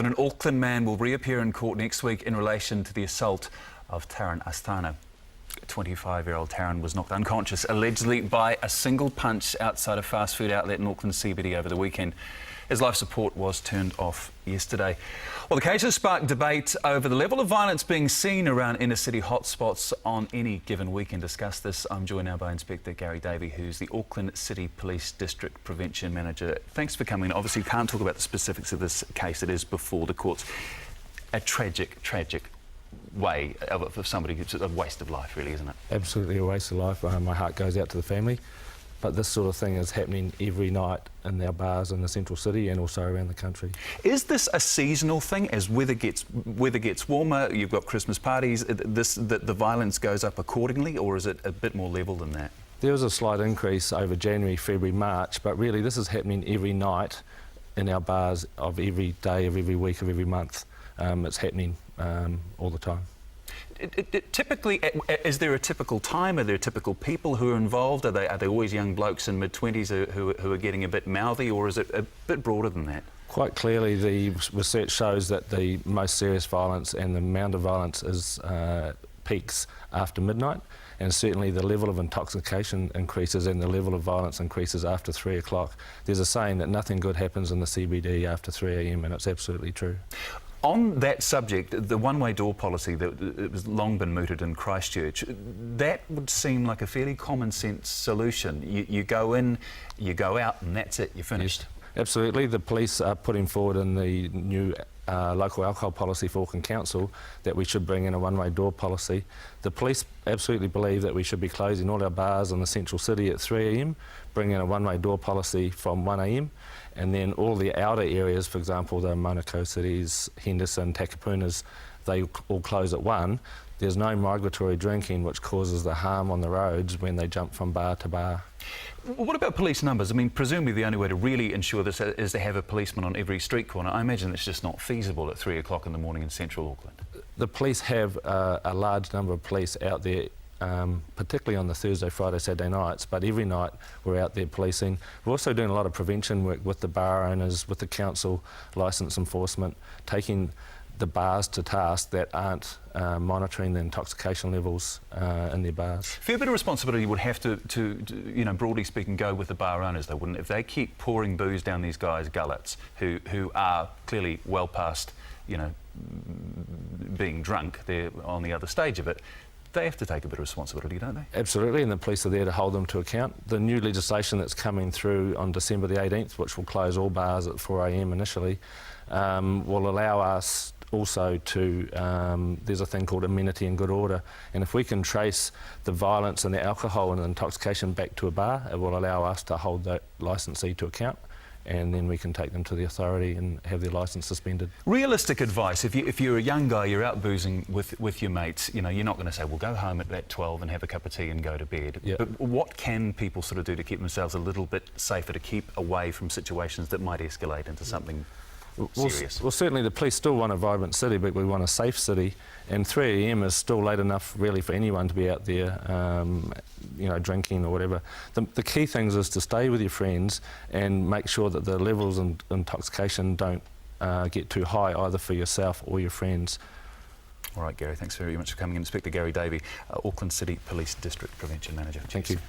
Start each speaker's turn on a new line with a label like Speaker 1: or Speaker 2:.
Speaker 1: But an Auckland man will reappear in court next week in relation to the assault of Taran Astana. 25-year-old Taran was knocked unconscious, allegedly by a single punch outside a fast food outlet in Auckland CBD over the weekend. His life support was turned off yesterday. Well, the case has sparked debate over the level of violence being seen around inner-city hotspots on any given week. And to discuss this, I'm joined now by Inspector Gary Davey, who's the Auckland City Police District Prevention Manager. Thanks for coming. Obviously, you can't talk about the specifics of this case. It is before the courts. A tragic way of somebody. It's a waste of life, really, isn't it?
Speaker 2: Absolutely a waste of life. My heart goes out to the family. But this sort of thing is happening every night in our bars in the central city and also around the country. Is
Speaker 1: this a seasonal thing? As weather gets warmer, you've got Christmas parties, the violence goes up accordingly, or is it a bit more level than that?
Speaker 2: There was a slight increase over January, February, March, but really this is happening every night in our bars of every day, of every week, of every month. It's happening all the time.
Speaker 1: Typically, is there a typical time? Are there typical people who are involved? Are they always young blokes in mid-20s who are getting a bit mouthy, or is it a bit broader than that?
Speaker 2: Quite clearly, the research shows that the most serious violence and the amount of violence is peaks after midnight, and certainly the level of intoxication increases and the level of violence increases after 3 o'clock. There's a saying that nothing good happens in the CBD after 3 a.m, and it's absolutely true.
Speaker 1: On that subject, the one-way door policy that it was long been mooted in Christchurch, that would seem like a fairly common sense solution. You go in, you go out, and that's it, you're finished.
Speaker 2: Yes, absolutely. The police are putting forward in the new local alcohol policy for Auckland Council that we should bring in a one-way door policy. The police absolutely believe that we should be closing all our bars in the central city at 3 a.m, bring in a one-way door policy from 1 a.m, and then all the outer areas, for example, the Manukau cities, Henderson, Takapunas, they all close at 1. There's no migratory drinking, which causes the harm on the roads when they jump from bar to bar.
Speaker 1: What about police numbers? I mean, presumably the only way to really ensure this is to have a policeman on every street corner. I imagine it's just not feasible at 3 o'clock in the morning in central Auckland.
Speaker 2: The police have a large number of police out there, particularly on the Thursday, Friday, Saturday nights, but every night we're out there policing. We're also doing a lot of prevention work with the bar owners, with the council, licence enforcement, taking the bars to task that aren't monitoring the intoxication levels in their bars.
Speaker 1: Fair bit of responsibility would have to, you know, broadly speaking, go with the bar owners, though, wouldn't it? If they keep pouring booze down these guys' gullets, who are clearly well past, you know, being drunk, they're on the other stage of it, they have to take a bit of responsibility, don't they?
Speaker 2: Absolutely, and the police are there to hold them to account. The new legislation that's coming through on December the 18th, which will close all bars at 4 a.m. initially, will allow us also to, there's a thing called amenity and good order, and if we can trace the violence and the alcohol and the intoxication back to a bar, it will allow us to hold that licensee to account, and then we can take them to the authority and have their licence suspended. Realistic
Speaker 1: advice, if you're a young guy, you're out boozing with your mates, you know, you're not going to say, well, go home at 12 and have a cup of tea and go to bed.
Speaker 2: Yep.
Speaker 1: But what can people sort of do to keep themselves a little bit safer, to keep away from situations that might escalate into something serious?
Speaker 2: Well, certainly the police still want a vibrant city, but we want a safe city, and 3 a.m. is still late enough really for anyone to be out there, you know, drinking or whatever. The key things is to stay with your friends and make sure that the levels of intoxication don't get too high, either for yourself or your friends.
Speaker 1: All right, Gary, thanks very much for coming in. Inspector Gary Davey, Auckland City Police District Prevention Manager.
Speaker 2: Thank you.